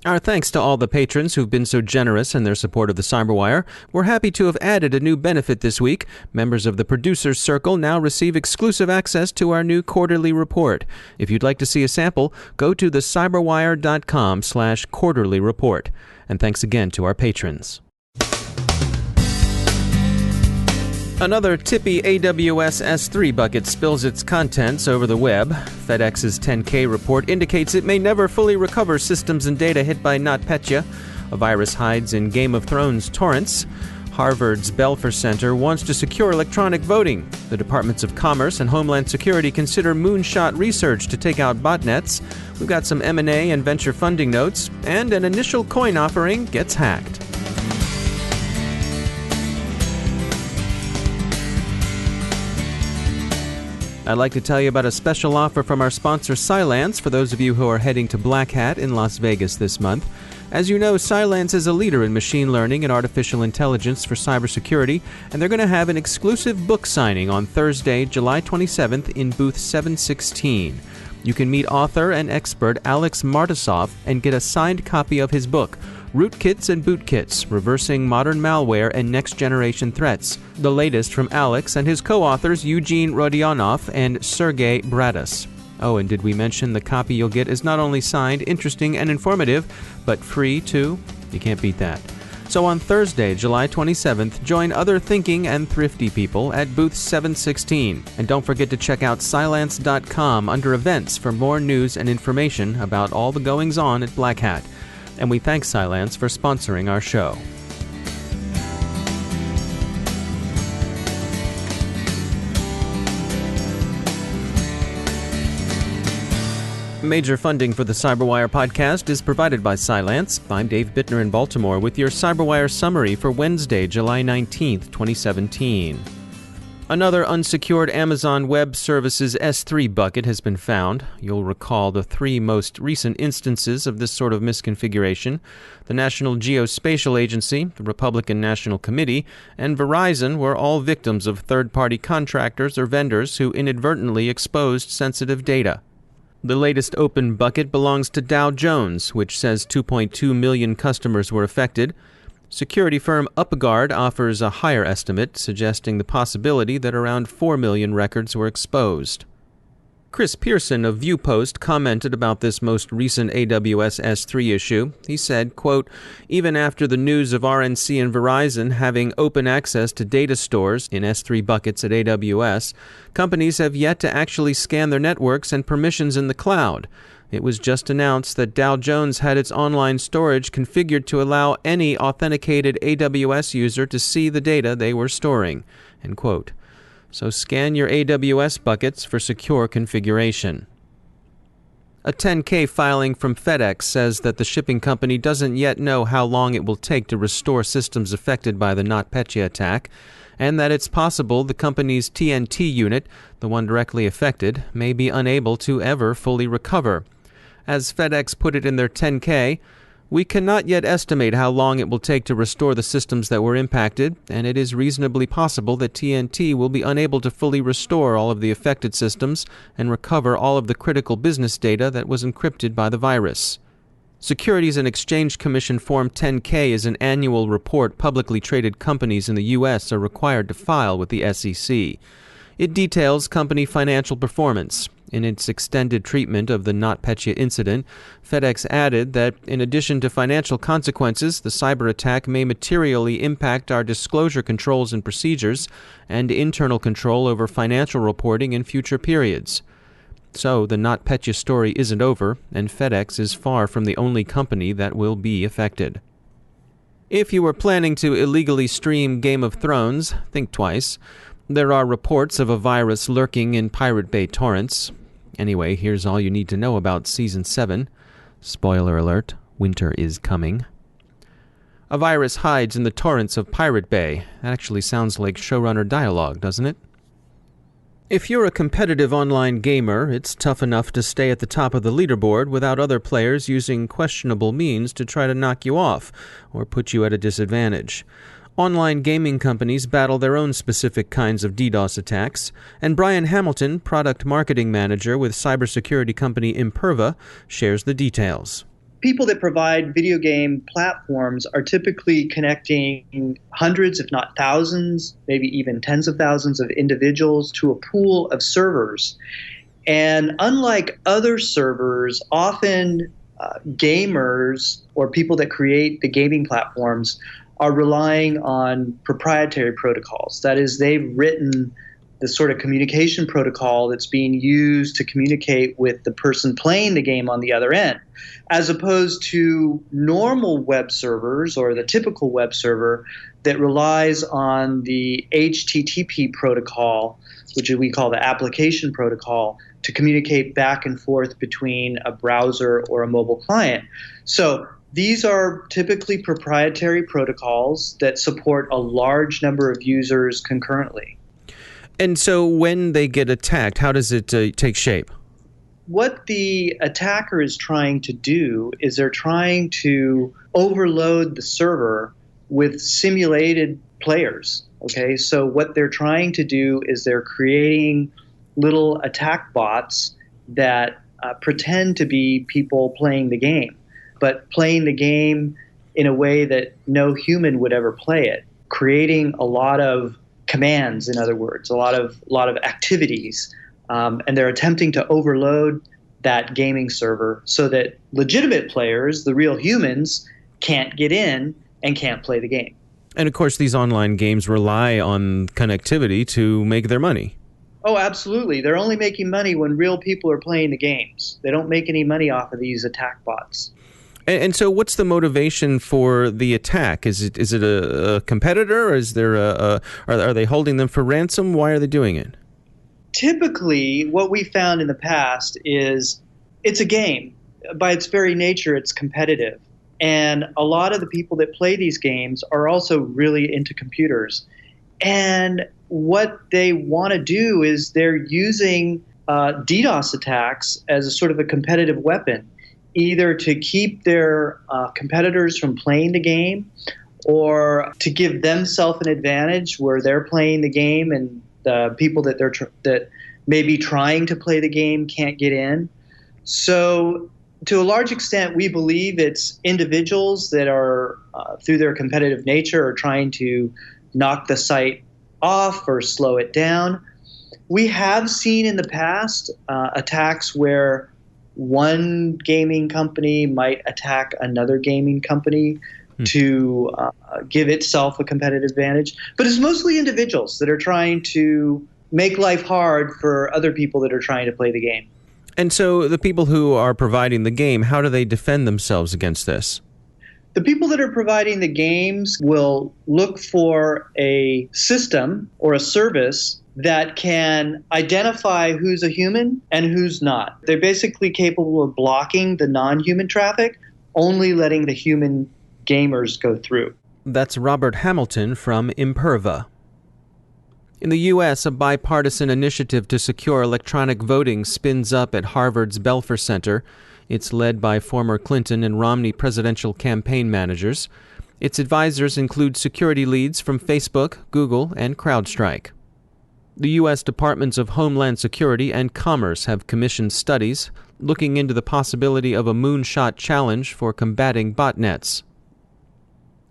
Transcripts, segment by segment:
Our thanks to all the patrons who've been so generous in their support of the Cyberwire. We're happy to have added a new benefit this week. Members of the Producers Circle now receive exclusive access to our new quarterly report. If you'd like to see a sample, go to thecyberwire.com/quarterly report. And thanks again to our patrons. Another tippy AWS S3 bucket spills its contents over the web. FedEx's 10K report indicates it may never fully recover systems and data hit by NotPetya. A virus hides in Game of Thrones torrents. Harvard's Belfer Center wants to secure electronic voting. The Departments of Commerce and Homeland Security consider moonshot research to take out botnets. We've got some M&A and venture funding notes, and an initial coin offering gets hacked. I'd like to tell you about a special offer from our sponsor Cylance for those of you who are heading to Black Hat in Las Vegas this month. As you know, Cylance is a leader in machine learning and artificial intelligence for cybersecurity, and they're going to have an exclusive book signing on Thursday, July 27th in booth 716. You can meet author and expert Alex Martisoff and get a signed copy of his book, Rootkits and Bootkits, Reversing Modern Malware and Next-Generation Threats, the latest from Alex and his co-authors Eugene Rodionov and Sergey Bradas. Oh, and did we mention the copy you'll get is not only signed, interesting, and informative, but free, too? You can't beat that. So on Thursday, July 27th, join other thinking and thrifty people at booth 716. And don't forget to check out Cylance.com under events for more news and information about all the goings-on at Black Hat. And we thank Cylance for sponsoring our show. Major funding for the Cyberwire podcast is provided by Cylance. I'm Dave Bittner in Baltimore with your Cyberwire summary for Wednesday, July 19th, 2017. Another unsecured Amazon Web Services S3 bucket has been found. You'll recall the three most recent instances of this sort of misconfiguration. The National Geospatial Agency, the Republican National Committee, and Verizon were all victims of third-party contractors or vendors who inadvertently exposed sensitive data. The latest open bucket belongs to Dow Jones, which says 2.2 million customers were affected. Security firm UpGuard offers a higher estimate, suggesting the possibility that around 4 million records were exposed. Chris Pearson of ViewPost commented about this most recent AWS S3 issue. He said, quote, "Even after the news of RNC and Verizon having open access to data stores in S3 buckets at AWS, companies have yet to actually scan their networks and permissions in the cloud. It was just announced that Dow Jones had its online storage configured to allow any authenticated AWS user to see the data they were storing." End quote. So scan your AWS buckets for secure configuration. A 10K filing from FedEx says that the shipping company doesn't yet know how long it will take to restore systems affected by the NotPetya attack, and that it's possible the company's TNT unit, the one directly affected, may be unable to ever fully recover. As FedEx put it in their 10K, "We cannot yet estimate how long it will take to restore the systems that were impacted, and it is reasonably possible that TNT will be unable to fully restore all of the affected systems and recover all of the critical business data that was encrypted by the virus." Securities and Exchange Commission Form 10K is an annual report publicly traded companies in the U.S. are required to file with the SEC. It details company financial performance. In its extended treatment of the NotPetya incident, FedEx added that, in addition to financial consequences, the cyber attack may materially impact our disclosure controls and procedures and internal control over financial reporting in future periods. So, the NotPetya story isn't over, and FedEx is far from the only company that will be affected. If you were planning to illegally stream Game of Thrones, think twice. There are reports of a virus lurking in Pirate Bay torrents. Anyway, here's all you need to know about Season 7. Spoiler alert, winter is coming. A virus hides in the torrents of Pirate Bay. That actually sounds like showrunner dialogue, doesn't it? If you're a competitive online gamer, it's tough enough to stay at the top of the leaderboard without other players using questionable means to try to knock you off or put you at a disadvantage. Online gaming companies battle their own specific kinds of DDoS attacks, and Brian Hamilton, product marketing manager with cybersecurity company Imperva, shares the details. people that provide video game platforms are typically connecting hundreds, if not thousands, maybe even tens of thousands of individuals to a pool of servers. And unlike other servers, often gamers or people that create the gaming platforms are relying on proprietary protocols. That is, they've written the sort of communication protocol that's being used to communicate with the person playing the game on the other end, as opposed to normal web servers or the typical web server that relies on the HTTP protocol, which we call the application protocol, to communicate back and forth between a browser or a mobile client. So these are typically proprietary protocols that support a large number of users concurrently. And so when they get attacked, how does it take shape? What the attacker is trying to do is they're trying to overload the server with simulated players. Okay, so what they're trying to do is they're creating little attack bots that pretend to be people playing the game, but playing the game in a way that no human would ever play it, creating a lot of commands, in other words, a lot of activities, and they're attempting to overload that gaming server so that legitimate players, the real humans, can't get in and can't play the game. And of course, these online games rely on connectivity to make their money. Oh, absolutely. They're only making money when real people are playing the games. They don't make any money off of these attack bots. And so what's the motivation for the attack? Is it a competitor, or is there are they holding them for ransom? Why are they doing it? Typically, what we found in the past is it's a game. By its very nature, it's competitive. And a lot of the people that play these games are also really into computers. And what they want to do is they're using DDoS attacks as a sort of a competitive weapon, either to keep their competitors from playing the game or to give themselves an advantage where they're playing the game and the people that that may be trying to play the game can't get in. So to a large extent, we believe it's individuals that are, through their competitive nature, are trying to knock the site off or slow it down. We have seen in the past attacks where one gaming company might attack another gaming company to give itself a competitive advantage. But it's mostly individuals that are trying to make life hard for other people that are trying to play the game. And so the people who are providing the game, how do they defend themselves against this? The people that are providing the games will look for a system or a service that can identify who's a human and who's not. They're basically capable of blocking the non-human traffic, only letting the human gamers go through. That's Robert Hamilton from Imperva. In the U.S., a bipartisan initiative to secure electronic voting spins up at Harvard's Belfer Center. It's led by former Clinton and Romney presidential campaign managers. Its advisors include security leads from Facebook, Google, and CrowdStrike. The U.S. Departments of Homeland Security and Commerce have commissioned studies looking into the possibility of a moonshot challenge for combating botnets.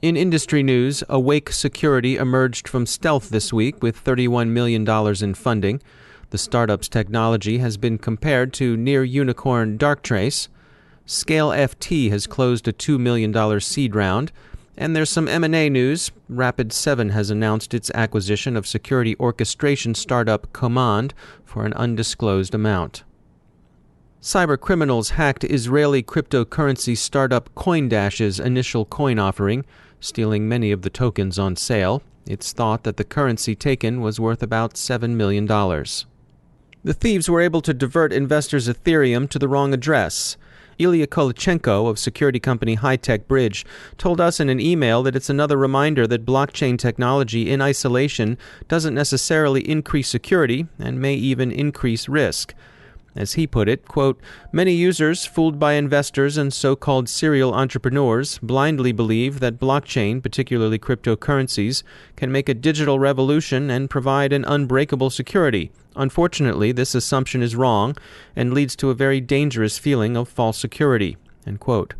In industry news, Awake Security emerged from stealth this week with $31 million in funding. The startup's technology has been compared to near-unicorn Darktrace. Scale FT has closed a $2 million seed round. And there's some M&A news. Rapid7 has announced its acquisition of security orchestration startup Command for an undisclosed amount. Cybercriminals hacked Israeli cryptocurrency startup CoinDash's initial coin offering, stealing many of the tokens on sale. It's thought that the currency taken was worth about $7 million. The thieves were able to divert investors' Ethereum to the wrong address. Ilya Kolichenko of security company High Tech Bridge told us in an email that it's another reminder that blockchain technology in isolation doesn't necessarily increase security and may even increase risk. As he put it, quote, "Many users, fooled by investors and so-called serial entrepreneurs, blindly believe that blockchain, particularly cryptocurrencies, can make a digital revolution and provide an unbreakable security. Unfortunately, this assumption is wrong and leads to a very dangerous feeling of false security." End quote.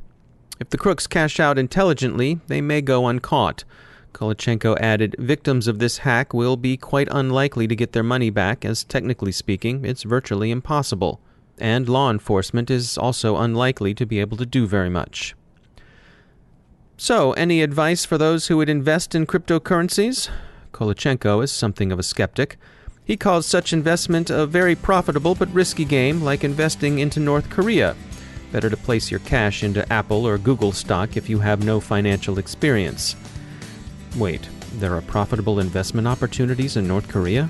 If the crooks cash out intelligently, they may go uncaught. Kolachenko added, victims of this hack will be quite unlikely to get their money back, as technically speaking, it's virtually impossible. And law enforcement is also unlikely to be able to do very much. So, any advice for those who would invest in cryptocurrencies? Kolachenko is something of a skeptic. He calls such investment a very profitable but risky game, like investing into North Korea. Better to place your cash into Apple or Google stock if you have no financial experience. Wait, there are profitable investment opportunities in North Korea?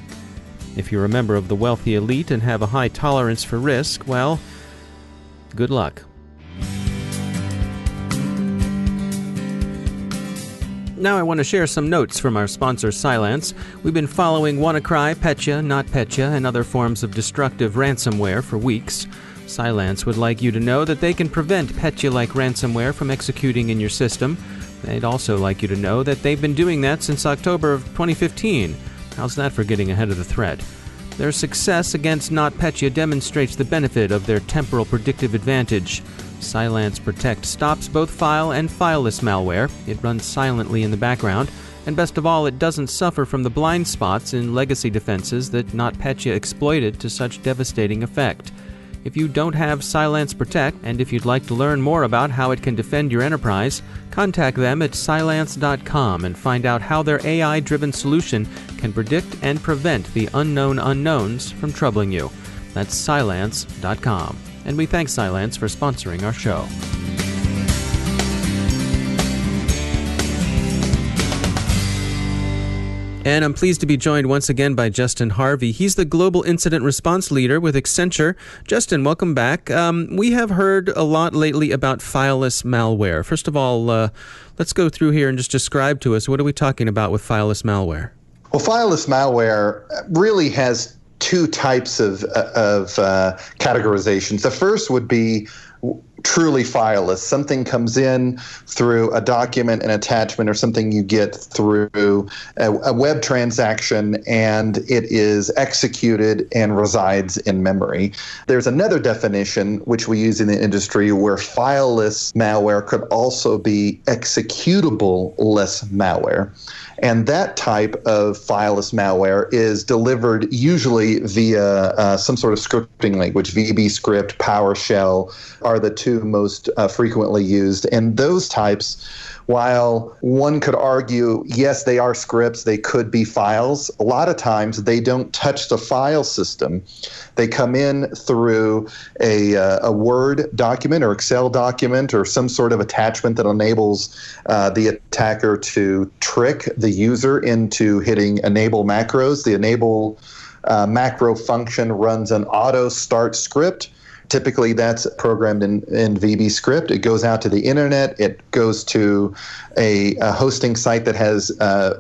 If you're a member of the wealthy elite and have a high tolerance for risk, well, good luck. Now I want to share some notes from our sponsor, Cylance. We've been following WannaCry, Petya, NotPetya, and other forms of destructive ransomware for weeks. Cylance would like you to know that they can prevent Petya-like ransomware from executing in your system. They'd also like you to know that they've been doing that since October of 2015. How's that for getting ahead of the threat? Their success against NotPetya demonstrates the benefit of their temporal predictive advantage. Cylance Protect stops both file and fileless malware. It runs silently in the background, and best of all, it doesn't suffer from the blind spots in legacy defenses that NotPetya exploited to such devastating effect. If you don't have Cylance Protect, and if you'd like to learn more about how it can defend your enterprise, contact them at cylance.com and find out how their AI-driven solution can predict and prevent the unknown unknowns from troubling you. That's cylance.com. And we thank Cylance for sponsoring our show. And I'm pleased to be joined once again by Justin Harvey. He's the Global Incident Response Leader with Accenture. Justin, welcome back. We have heard a lot lately about fileless malware. First of all, let's go through here and just describe to us, what are we talking about with fileless malware? Well, fileless malware really has two types of categorizations. The first would be truly fileless. Something comes in through a document, an attachment, or something you get through a web transaction, and it is executed and resides in memory. There's another definition which we use in the industry where fileless malware could also be executable-less malware. And that type of fileless malware is delivered usually via some sort of scripting language. VB script, PowerShell are the two most frequently used. And those types, while one could argue, yes, they are scripts, they could be files, a lot of times they don't touch the file system. They come in through a Word document or Excel document or some sort of attachment that enables the attacker to trick the user into hitting enable macros. The enable macro function runs an auto start script. Typically, that's programmed in VB script. It goes out to the internet. It goes to a hosting site that has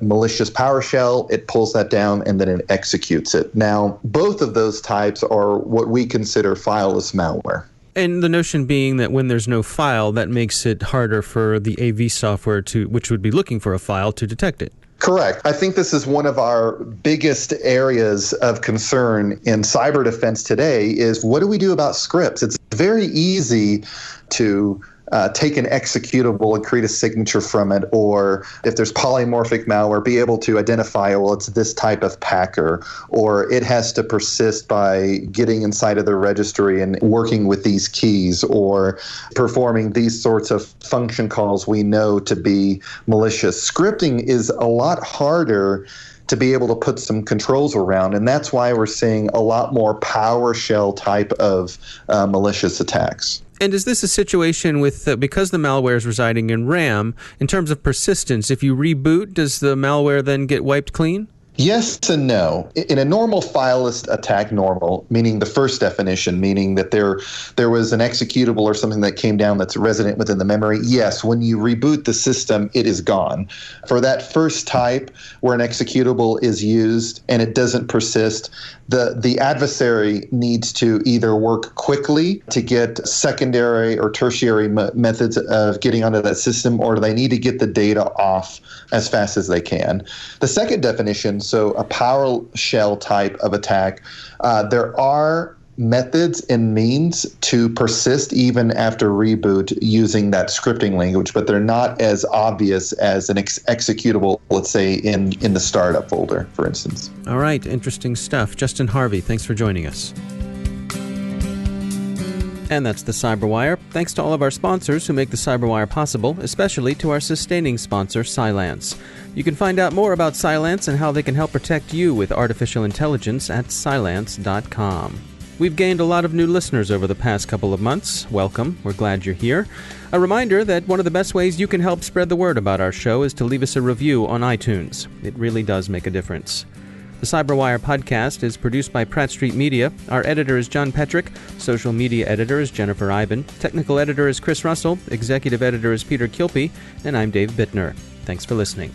malicious PowerShell. It pulls that down, and then it executes it. Now, both of those types are what we consider fileless malware. And the notion being that when there's no file, that makes it harder for the AV software, which would be looking for a file, to detect it. Correct. I think this is one of our biggest areas of concern in cyber defense today is what do we do about scripts? It's very easy to take an executable and create a signature from it, or if there's polymorphic malware, be able to identify, well, it's this type of packer, or it has to persist by getting inside of the registry and working with these keys, or performing these sorts of function calls we know to be malicious. Scripting is a lot harder to be able to put some controls around, and that's why we're seeing a lot more PowerShell type of malicious attacks. And is this a situation with, because the malware is residing in RAM, in terms of persistence, if you reboot, does the malware then get wiped clean? Yes and no. In a normal fileless attack, normal, meaning the first definition, meaning that there was an executable or something that came down that's resident within the memory, yes, when you reboot the system, it is gone. For that first type, where an executable is used and it doesn't persist, the adversary needs to either work quickly to get secondary or tertiary methods of getting onto that system, or they need to get the data off as fast as they can. The second definition, so a PowerShell type of attack, there are methods and means to persist even after reboot using that scripting language, but they're not as obvious as an executable, let's say, in the startup folder, for instance. All right, interesting stuff. Justin Harvey, thanks for joining us. And that's the CyberWire. Thanks to all of our sponsors who make the CyberWire possible, especially to our sustaining sponsor, Cylance. You can find out more about Cylance and how they can help protect you with artificial intelligence at Cylance.com. We've gained a lot of new listeners over the past couple of months. Welcome. We're glad you're here. A reminder that one of the best ways you can help spread the word about our show is to leave us a review on iTunes. It really does make a difference. The CyberWire podcast is produced by Pratt Street Media. Our editor is John Petrick. Social media editor is Jennifer Iben. Technical editor is Chris Russell. Executive editor is Peter Kilpie. And I'm Dave Bittner. Thanks for listening.